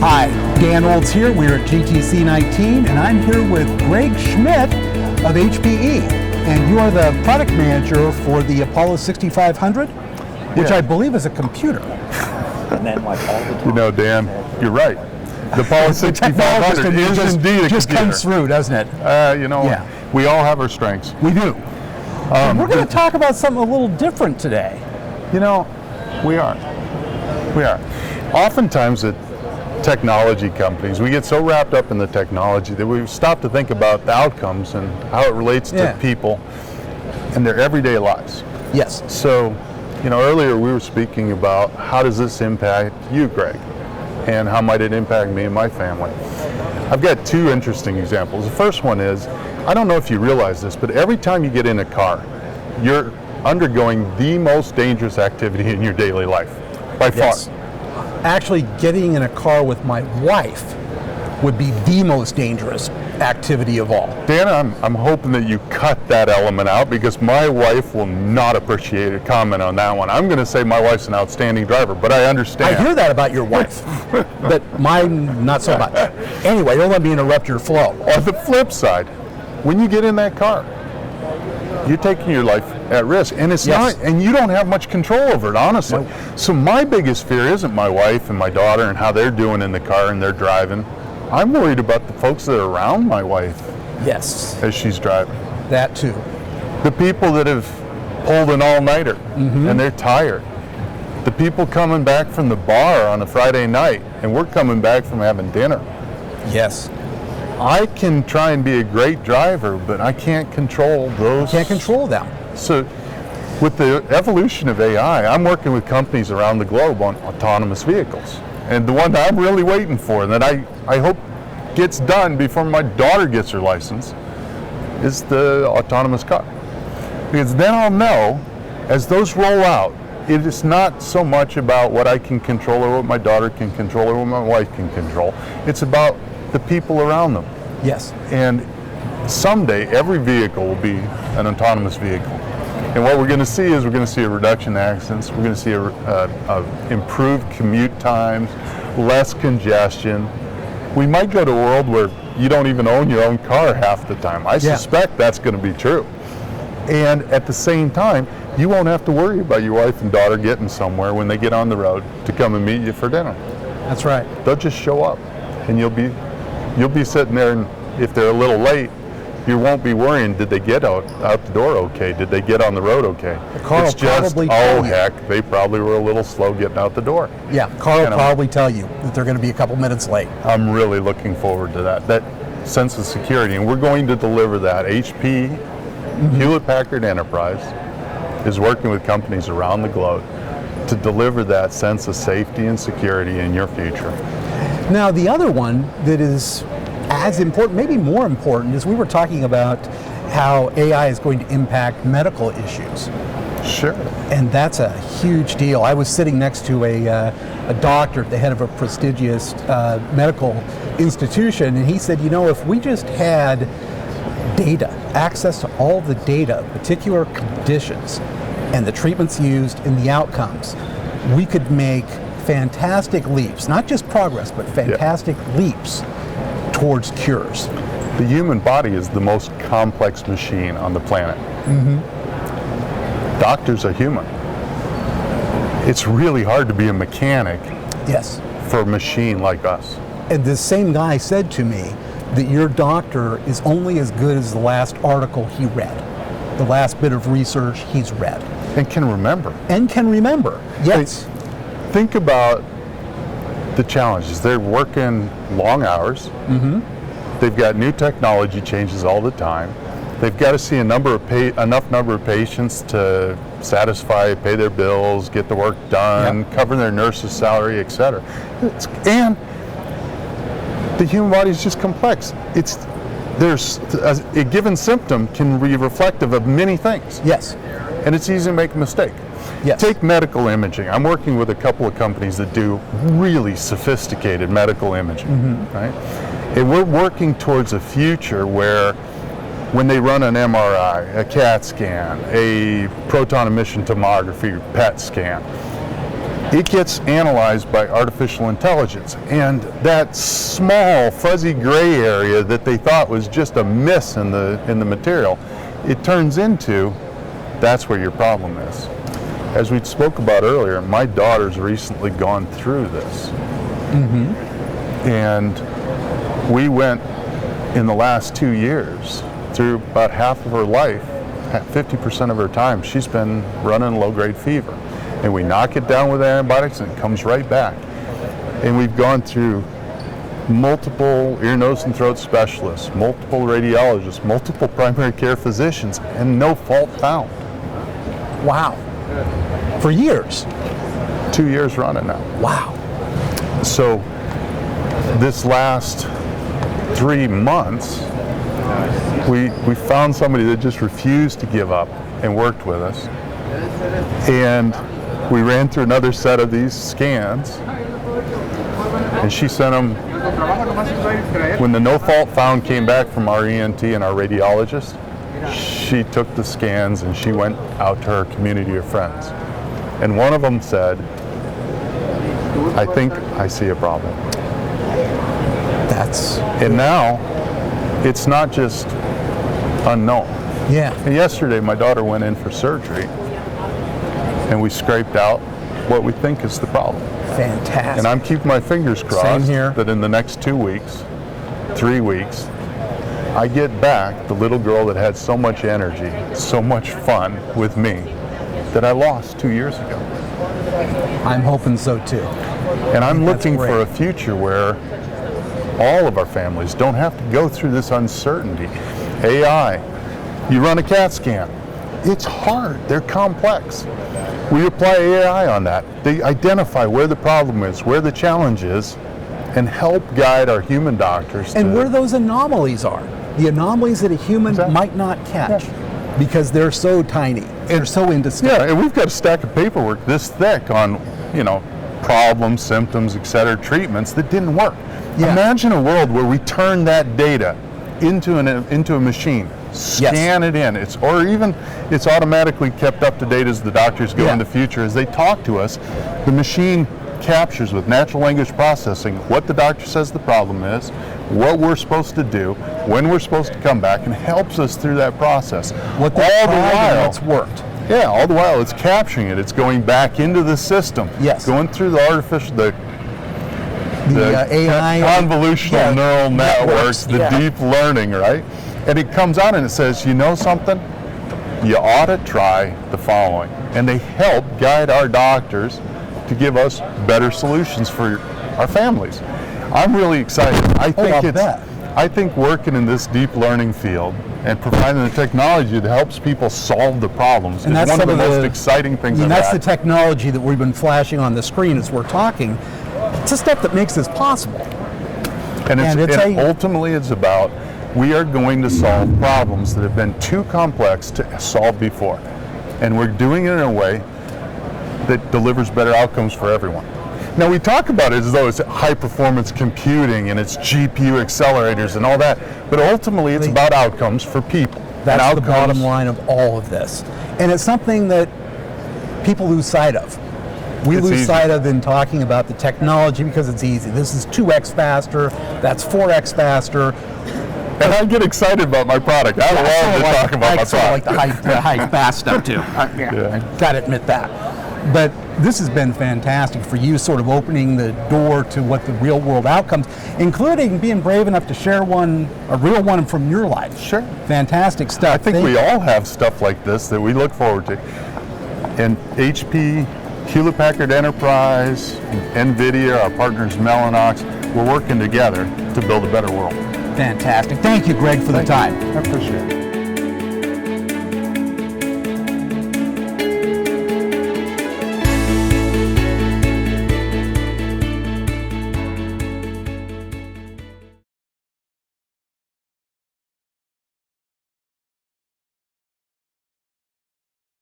Hi, Dan Olds here. We're at GTC 19, and I'm here with Greg Schmidt of HPE. And you are the product manager for the Apollo 6500, which I believe is a computer. And then like all the time. You know, Dan, you're right. The Apollo 6500 is indeed a computer. Just comes through, doesn't it? We all have our strengths. We do. We're going to talk about something a little different today. You know, we are. Oftentimes at technology companies, we get so wrapped up in the technology that we stop to think about the outcomes and how it relates to people and their everyday lives. Yes. So, you know, earlier we were speaking about how does this impact you, Greg, and how might it impact me and my family. I've got two interesting examples. The first one is, I don't know if you realize this, but every time you get in a car, you're undergoing the most dangerous activity in your daily life, by far. Actually, getting in a car with my wife would be the most dangerous activity of all. Dan, I'm hoping that you cut that element out because my wife will not appreciate a comment on that one. I'm going to say my wife's an outstanding driver, but I understand. I hear that about your wife, but mine not so much. Anyway, don't let me interrupt your flow. On the flip side, when you get in that car, you're taking your life at risk, and it's not, and you don't have much control over it, honestly. Nope. So my biggest fear isn't my wife and my daughter and how they're doing in the car and they're driving. I'm worried about the folks that are around my wife as she's driving. That too. The people that have pulled an all-nighter and they're tired. The people coming back from the bar on a Friday night and we're coming back from having dinner. Yes. I can try and be a great driver, but I can't control those. Can't control them. So with the evolution of AI, I'm working with companies around the globe on autonomous vehicles. And the one that I'm really waiting for, and that I hope gets done before my daughter gets her license, is the autonomous car. Because then I'll know, as those roll out, it is not so much about what I can control or what my daughter can control or what my wife can control. It's about the people around them. Yes. And someday every vehicle will be an autonomous vehicle. And what we're going to see is we're going to see a reduction in accidents. We're going to see a improved commute times, less congestion. We might go to a world where you don't even own your own car half the time. I suspect that's going to be true. And at the same time, you won't have to worry about your wife and daughter getting somewhere when they get on the road to come and meet you for dinner. That's right. They'll just show up, and you'll be sitting there, and if they're a little late, you won't be worrying, did they get out the door okay? Did they get on the road okay? The car it's will just, probably oh heck, they probably were a little slow getting out the door. Yeah, car will probably tell you that they're going to be a couple minutes late. I'm really looking forward to that sense of security, and we're going to deliver that. HP, Hewlett-Packard Enterprise, is working with companies around the globe to deliver that sense of safety and security in your future. Now, the other one that is as important, maybe more important, is we were talking about how AI is going to impact medical issues. Sure. And that's a huge deal. I was sitting next to a doctor, the head of a prestigious medical institution, and he said, you know, if we just had data, access to all the data, particular conditions, and the treatments used and the outcomes, we could make fantastic leaps, not just progress, but fantastic leaps towards cures. The human body is the most complex machine on the planet. Doctors are human. It's really hard to be a mechanic for a machine like us. And the same guy said to me that your doctor is only as good as the last article he read, the last bit of research he's read. And can remember. Yes. Think about the challenges. They're working long hours. They've got new technology changes all the time. They've got to see enough number of patients to satisfy, pay their bills, get the work done, cover their nurse's salary, etc. And the human body is just complex. There's a given symptom can be reflective of many things. Yes. And it's easy to make a mistake. Yes. Take medical imaging. I'm working with a couple of companies that do really sophisticated medical imaging, right? And we're working towards a future where when they run an MRI, a CAT scan, a proton emission tomography, PET scan, it gets analyzed by artificial intelligence. And that small fuzzy gray area that they thought was just a miss in the material, it turns into, that's where your problem is. As we spoke about earlier, my daughter's recently gone through this. And we went in the last 2 years through about half of her life, 50% of her time, she's been running low-grade fever. And we knock it down with antibiotics and it comes right back. And we've gone through multiple ear, nose, and throat specialists, multiple radiologists, multiple primary care physicians, and no fault found. Wow. For years. 2 years running now. Wow. So this last 3 months, we found somebody that just refused to give up and worked with us. And we ran through another set of these scans, and she sent them, when the no fault found came back from our ENT and our radiologist, she took the scans and she went out to her community of friends. And one of them said, I think I see a problem. And now, it's not just unknown. Yeah. And yesterday, my daughter went in for surgery, and we scraped out what we think is the problem. Fantastic. And I'm keeping my fingers crossed Same here. that in the next 2 weeks, 3 weeks, I get back the little girl that had so much energy, so much fun with me, that I lost 2 years ago. I'm hoping so too. And I'm looking great. for a future where all of our families don't have to go through this uncertainty. AI, you run a CAT scan. It's hard, they're complex. We apply AI on that. They identify where the problem is, where the challenge is, and help guide our human doctors And to where those anomalies are. The anomalies that a human Exactly. might not catch because they're so tiny. They're so indistinct. Yeah, and we've got a stack of paperwork this thick on, problems, symptoms, et cetera, treatments that didn't work. Yeah. Imagine a world where we turn that data into a machine, scan it in, it's automatically kept up to date as the doctors go in the future. As they talk to us, the machine captures with natural language processing what the doctor says the problem is, what we're supposed to do, when we're supposed to come back, and helps us through that process. What the all the while while it's worked. Yeah, all the while it's capturing it. It's going back into the system. Yes. Going through the artificial, the AI convolutional neural networks, the deep learning, right? And it comes out and it says, you know something? You ought to try the following. And they help guide our doctors to give us better solutions for our families. I'm really excited. I think working in this deep learning field and providing the technology that helps people solve the problems is one of the most exciting things I've that's had. the technology that we've been flashing on the screen as we're talking. It's the stuff that makes this possible. And ultimately it's about, we are going to solve problems that have been too complex to solve before. And we're doing it in a way that delivers better outcomes for everyone. Now we talk about it as though it's high performance computing and it's GPU accelerators and all that, but ultimately it's about outcomes for people. That's the bottom line of all of this. And it's something that people lose sight of. We lose sight of in talking about the technology because it's easy. This is 2x faster, that's 4x faster. And I get excited about my product. I love to talk about my product. I like the high fast stuff too. I gotta admit that. But this has been fantastic for you, sort of opening the door to what the real world outcomes, including being brave enough to share a real one from your life. Sure. Fantastic stuff. I think we all have stuff like this that we look forward to. And HP, Hewlett-Packard Enterprise, NVIDIA, our partners Mellanox, we're working together to build a better world. Fantastic. Thank you, Greg, for the time. I appreciate it.